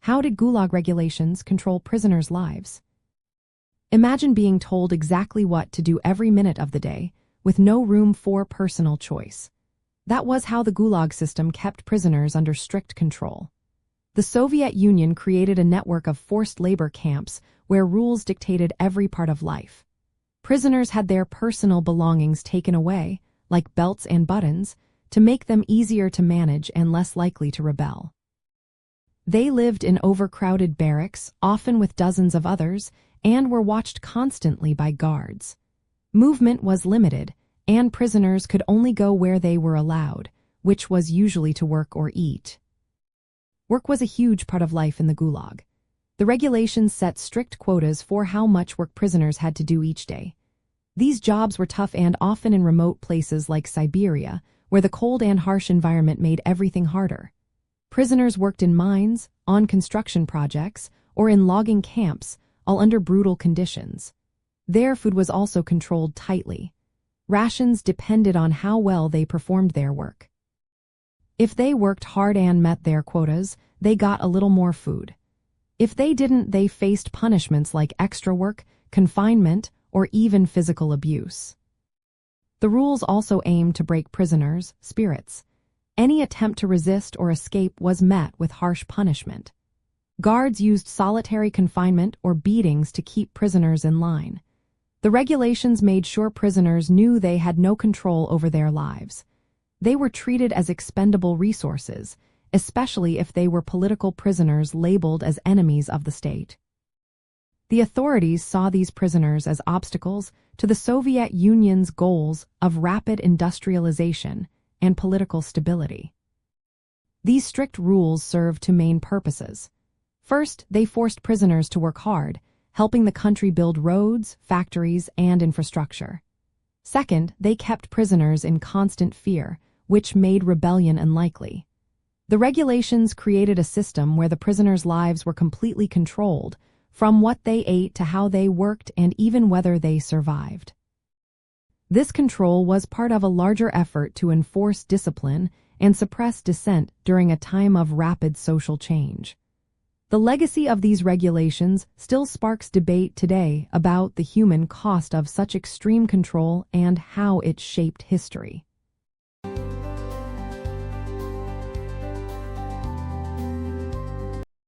How did Gulag regulations control prisoners' lives? Imagine being told exactly what to do every minute of the day, with no room for personal choice. That was how the Gulag system kept prisoners under strict control. The Soviet Union created a network of forced labor camps where rules dictated every part of life. Prisoners had their personal belongings taken away, like belts and buttons, to make them easier to manage and less likely to rebel. They lived in overcrowded barracks, often with dozens of others, and were watched constantly by guards. Movement was limited, and prisoners could only go where they were allowed, which was usually to work or eat. Work was a huge part of life in the Gulag. The regulations set strict quotas for how much work prisoners had to do each day. These jobs were tough and often in remote places like Siberia, where the cold and harsh environment made everything harder. Prisoners worked in mines, on construction projects, or in logging camps, all under brutal conditions. Their food was also controlled tightly. Rations depended on how well they performed their work. If they worked hard and met their quotas, they got a little more food. If they didn't, they faced punishments like extra work, confinement, or even physical abuse. The rules also aimed to break prisoners' spirits. Any attempt to resist or escape was met with harsh punishment. Guards used solitary confinement or beatings to keep prisoners in line. The regulations made sure prisoners knew they had no control over their lives. They were treated as expendable resources, especially if they were political prisoners labeled as enemies of the state. The authorities saw these prisoners as obstacles to the Soviet Union's goals of rapid industrialization and political stability. These strict rules served two main purposes. First, they forced prisoners to work hard, helping the country build roads, factories, and infrastructure. Second, they kept prisoners in constant fear, which made rebellion unlikely. The regulations created a system where the prisoners' lives were completely controlled, from what they ate to how they worked and even whether they survived. This control was part of a larger effort to enforce discipline and suppress dissent during a time of rapid social change. The legacy of these regulations still sparks debate today about the human cost of such extreme control and how it shaped history.